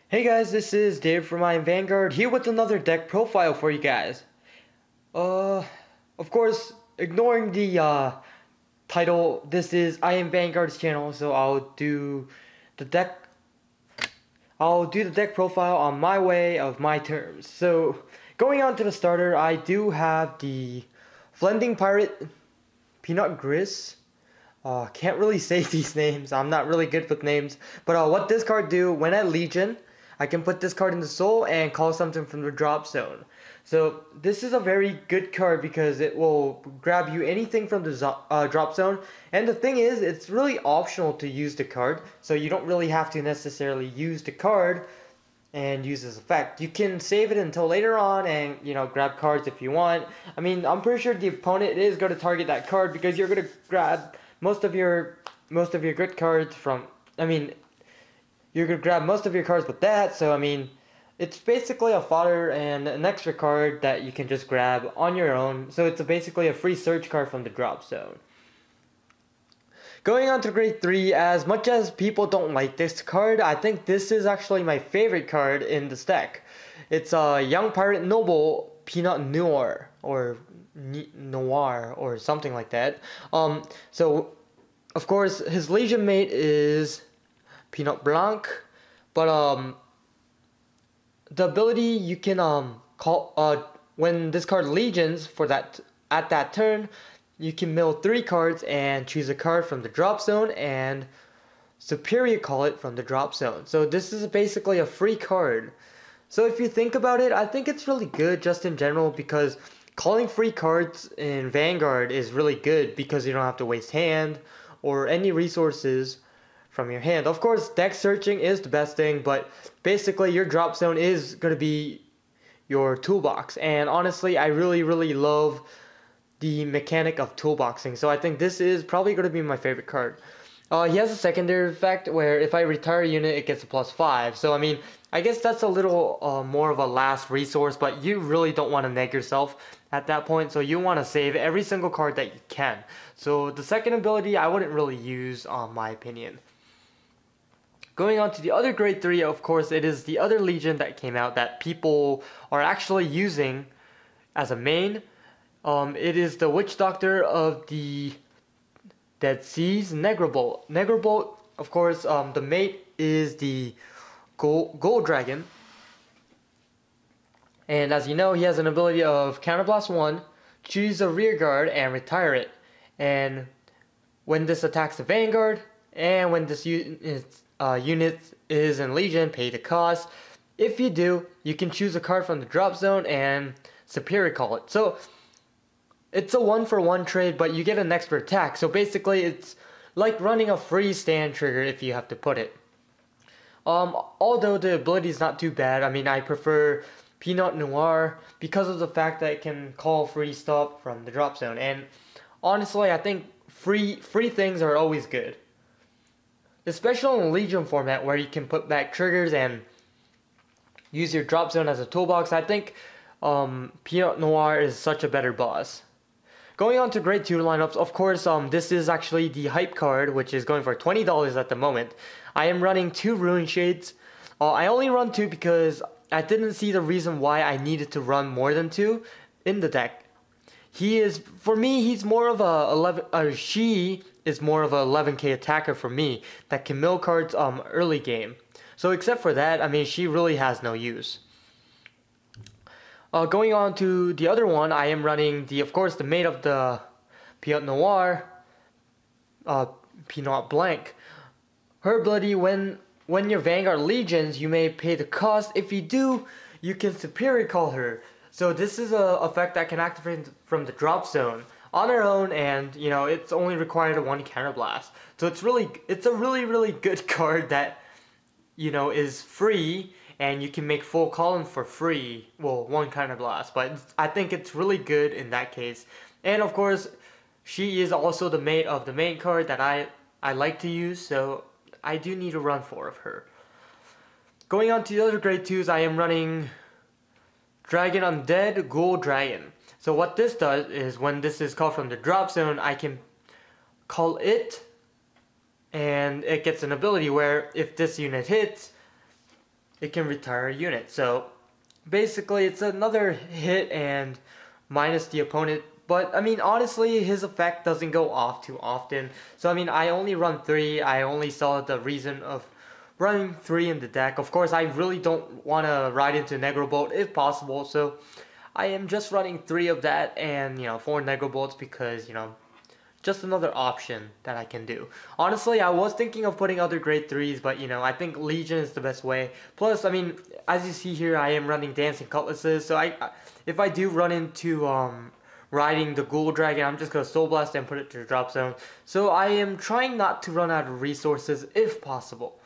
Hey guys, this is Dave from Vanguard here with another deck profile for you guys. Of course, ignoring the title, this is Vanguard's channel, so the deck I'll do the deck profile on my way of my terms. So, going on to the starter, I do have the Flending Pirate Peanut Gris. Can't really say these names. I'm not really good with names. But what this card do, when at Legion, I can put this card in the soul and call something from the drop zone. So this is a very good card because it will grab you anything from the drop zone. And the thing is, it's really optional to use the card. So you don't really have to necessarily use the card and use this effect. You can save it until later on and, grab cards if you want. I mean, I'm pretty sure the opponent is going to target that card because you're going to grab most of your good cards from, you're going to grab most of your cards with that, so it's basically a fodder and an extra card that you can just grab on your own, so it's basically a free search card from the drop zone. Going on to grade 3, as much as people don't like this card, I think this is actually my favorite card in this deck. It's a Young Pirate Noble Pinot Noir, or Noir, or something like that. So, of course, his Legion mate is Pinot Blanc, but the ability you can call when this card legions at that turn, you can mill 3 cards and choose a card from the drop zone and superior call it from the drop zone. So this is basically a free card. So if you think about it, I think it's really good just in general because calling free cards in Vanguard is really good because you don't have to waste hand or any resources from your hand. Of course, deck searching is the best thing, but basically your drop zone is going to be your toolbox. And honestly, I really love the mechanic of toolboxing. So I think this is probably going to be my favorite card. He has a secondary effect where if I retire a unit, it gets a +5. So I guess that's a little more of a last resource, but you really don't want to neg yourself at that point, so you want to save every single card that you can. So the second ability I wouldn't really use, my opinion. Going on to the other grade 3, of course, it is the other Legion that came out that people are actually using as a main. It is the Witch Doctor of the Dead Seas, Negrobolt. Negrobolt, of course, the mate is the Gold Dragon. And as you know, he has an ability of Counterblast 1, choose a rear guard, and retire it. And when this attacks the Vanguard, and when this unit is in Legion, pay the cost. If you do, you can choose a card from the drop zone and superior call it. So it's a 1-for-1 trade, but you get an extra attack. So basically, it's like running a free stand trigger if you have to put it. Although the ability is not too bad, I prefer Pinot Noir because of the fact that it can call free stuff from the drop zone. And honestly, I think free things are always good. Especially in Legion format where you can put back triggers and use your drop zone as a toolbox, I think Pinot Noir is such a better boss. Going on to grade 2 lineups, of course, this is actually the hype card, which is going for $20 at the moment. I am running 2 Rune Shades. I only run 2 because I didn't see the reason why I needed to run more than 2 in the deck. For me, he's more of she is more of a 11k attacker for me that can mill cards early game. So except for that, she really has no use. Going on to the other one, I am running of course the mate of the Pinot Noir, Pinot Blanc. Her ability, when your Vanguard legions, you may pay the cost. If you do, you can superior call her. So this is a effect that can activate from the drop zone on her own, and it's only required 1 counterblast. So it's a really good card that is free, and you can make full column for free. Well, 1 counterblast, but I think it's really good in that case. And of course, she is also the mate of the main card that I like to use, so I do need to run 4 of her. Going on to the other grade 2s, I am running Dragon Undead Gold Dragon. So what this does is when this is called from the drop zone, I can call it, and it gets an ability where if this unit hits, it can retire a unit. So basically it's another hit and minus the opponent. But I mean, honestly, his effect doesn't go off too often. So I mean, I only run 3. I only saw the reason of running 3 in the deck. Of course, I really don't want to ride into Negrobolt if possible. So I am just running 3 of that and, 4 Negrobolts because, just another option that I can do. Honestly, I was thinking of putting other grade 3s, but I think Legion is the best way. Plus, I mean, as you see here, I am running Dancing Cutlasses, so if I do run into riding the Ghoul Dragon, I'm just gonna Soul Blast and put it to the drop zone. So I am trying not to run out of resources if possible.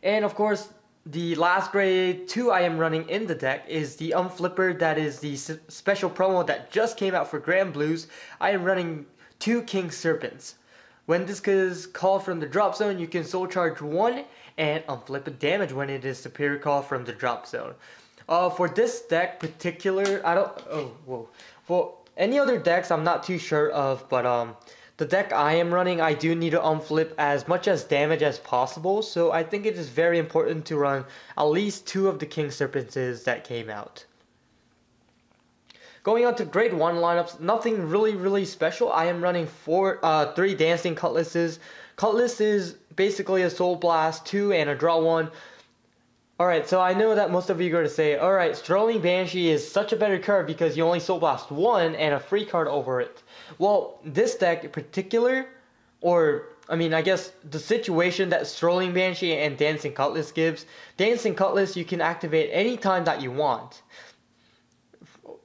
And of course, the last grade 2 I am running in the deck is the Unflipper. That is the special promo that just came out for Granblues. I am running 2 King Serpents. When this is called from the drop zone, you can Soul Charge 1 and unflip a damage when it is superior call from the drop zone. For this deck particular, for any other decks I'm not too sure of, but the deck I am running, I do need to unflip as much as damage as possible, so I think it is very important to run at least 2 of the King Serpents that came out. Going on to grade 1 lineups, nothing really special. I am running 3 Dancing Cutlasses. Cutlass is basically a Soul Blast, 2 and a draw 1. Alright, so I know that most of you are going to say, alright, Strolling Banshee is such a better card because you only Soul Blast 1 and a free card over it. Well, this deck in particular, or I mean, I guess the situation that Strolling Banshee and Dancing Cutlass gives, Dancing Cutlass you can activate any time that you want.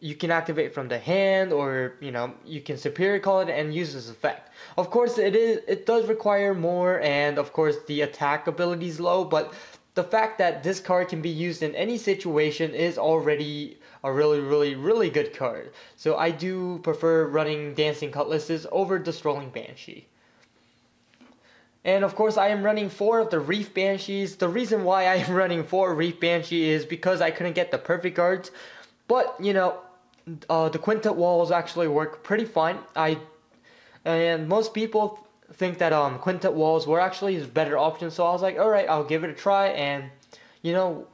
You can activate from the hand, or you can superior call it and use this effect. Of course, it does require more, and of course the attack ability is low, but the fact that this card can be used in any situation is already a really good card. So I do prefer running Dancing Cutlasses over the Strolling Banshee. And of course I am running 4 of the Reef Banshees. The reason why I am running 4 Reef Banshee is because I couldn't get the perfect cards. But the Quintet Walls actually work pretty fine. And most people think that Quintet Walls were actually his better option, so I was like, alright, I'll give it a try, and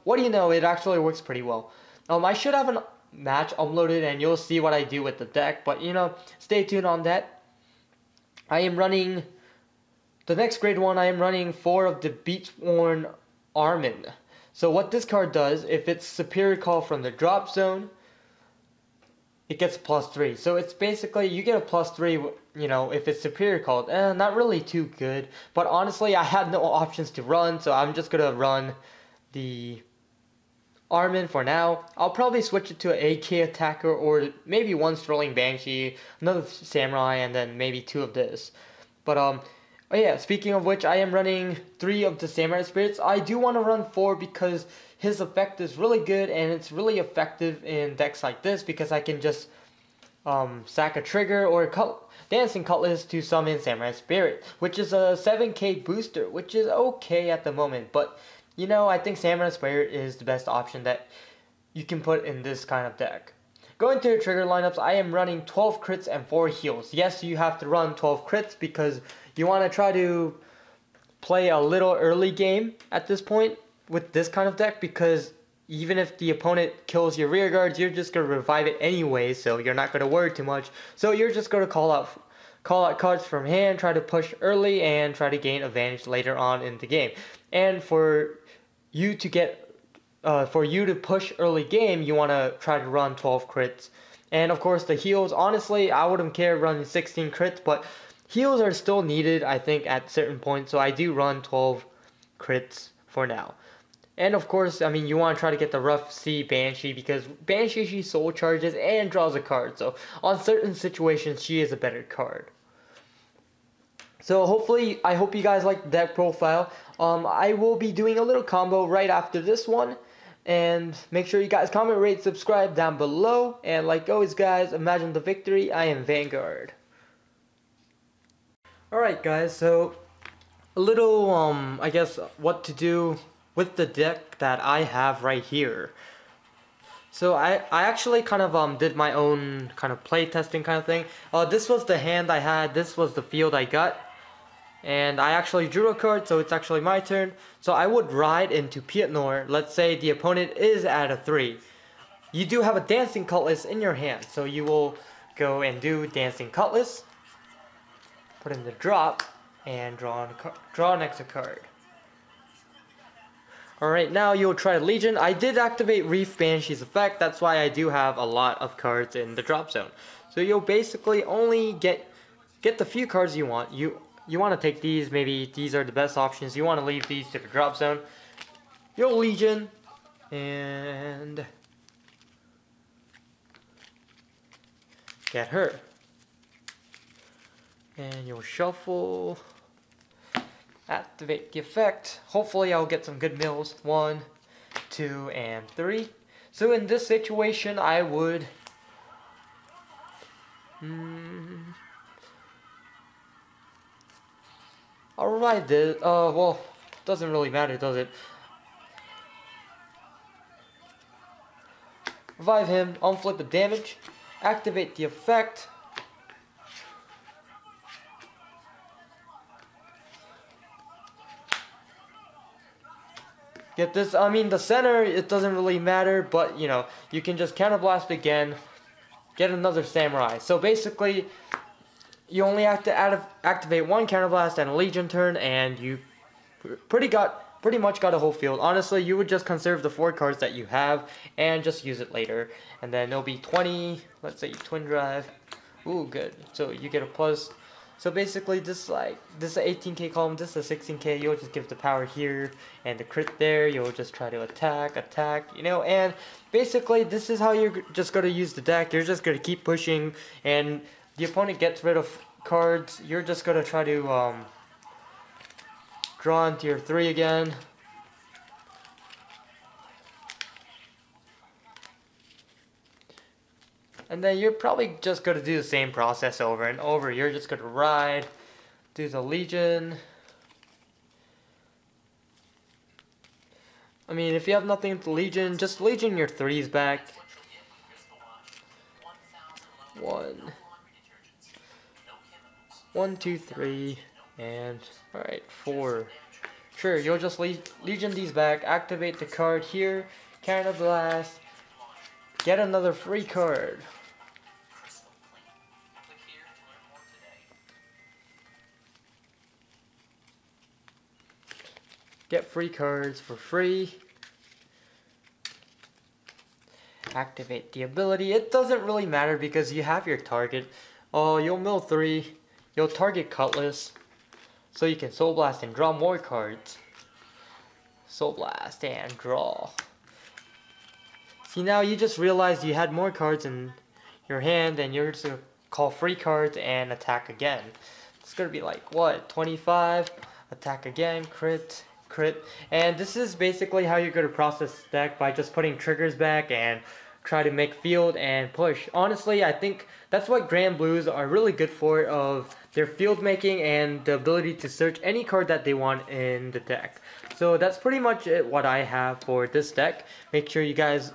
what do you know, it actually works pretty well. I should have a match uploaded and you'll see what I do with the deck, but stay tuned on that. I am running the next grade 1. I am running 4 of the Beachworn Armin. So what this card does, if it's superior call from the drop zone, it gets +3. So it's basically, you get a +3, if it's superior called. Not really too good. But honestly, I had no options to run, so I'm just going to run the Armin for now. I'll probably switch it to an AK attacker, or maybe 1 Strolling Banshee, another Samurai, and then maybe 2 of this. But, oh yeah, speaking of which, I am running 3 of the Samurai Spirits. I do want to run 4 because his effect is really good, and it's really effective in decks like this because I can just sack a trigger or Dancing Cutlass to summon Samurai Spirit, which is a 7k booster, which is okay at the moment, but I think Samurai Spirit is the best option that you can put in this kind of deck. Going to the trigger lineups, I am running 12 crits and 4 heals. Yes, you have to run 12 crits because you want to try to play a little early game at this point with this kind of deck, because even if the opponent kills your rear guards, you're just going to revive it anyway, so you're not going to worry too much. So you're just going to call out cards from hand, try to push early, and try to gain advantage later on in the game. And for you to push early game, you want to try to run 12 crits. And of course the heals, honestly, I wouldn't care running 16 crits, but heals are still needed, I think, at certain points, so I do run 12 crits for now. And of course, I mean, you want to try to get the Rough Sea Banshee, because Banshee, she soul charges and draws a card, so on certain situations she is a better card. So hopefully, I hope you guys like the deck profile. I will be doing a little combo right after this one. And make sure you guys comment, rate, subscribe down below. And like always guys, imagine the victory. I am Vanguard. Alright guys, so a little, I guess, what to do with the deck that I have right here. So I actually kind of did my own kind of play testing kind of thing. This was the hand I had, this was the field I got. And I actually drew a card, so it's actually my turn. So I would ride into Pinot Noir. Let's say the opponent is at a 3. You do have a Dancing Cutlass in your hand, so you will go and do Dancing Cutlass, put in the drop, and draw an extra card. Alright, now you'll try Legion. I did activate Reef Banshee's effect, that's why I do have a lot of cards in the drop zone. So you'll basically only get the few cards you want. You want to take these, maybe these are the best options. You want to leave these to the drop zone. You'll Legion, and get her. And you'll shuffle, activate the effect. Hopefully I'll get some good mills. 1, 2, and 3. So in this situation I would alright, well, doesn't really matter, does it? Revive him, unflip the damage, activate the effect. Get this, I mean the center, it doesn't really matter, but you know, you can just counterblast again, get another samurai. So basically, you only have to activate one counterblast and a Legion turn, and you pretty much got a whole field. Honestly, you would just conserve the 4 cards that you have and just use it later. And then it'll be 20, let's say you twin drive. Ooh, good. So you get a plus. So basically this is an 18k column, this is a 16k, you'll just give the power here and the crit there, you'll just try to attack, you know, and basically this is how you're just going to use the deck. You're just going to keep pushing, and the opponent gets rid of cards, you're just going to try to draw into your 3 again. And then you're probably just going to do the same process over and over. You're just going to ride, do the Legion. I mean, if you have nothing with the Legion, just Legion your 3s back. 1, 2, 3, and alright, 4. Sure, you'll just Legion these back, activate the card here, counterblast, get another free card. Get free cards for free. Activate the ability. It doesn't really matter because you have your target. Oh, you'll mill 3. You'll target Cutlass. So you can Soul Blast and draw more cards. Soul Blast and draw. See, now you just realized you had more cards in your hand, and you're just going to call free cards and attack again. It's going to be like, what, 25? Attack again, crit. And this is basically how you're going to process the deck, by just putting triggers back and try to make field and push. Honestly, I think that's what Granblues are really good for, of their field making and the ability to search any card that they want in the deck. So that's pretty much what I have for this deck. Make sure you guys,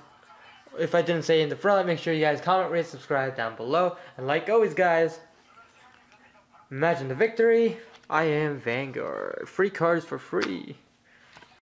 if I didn't say in the front, make sure you guys comment, rate, subscribe down below. And like always, guys, imagine the victory. I am Vanguard. Free cards for free.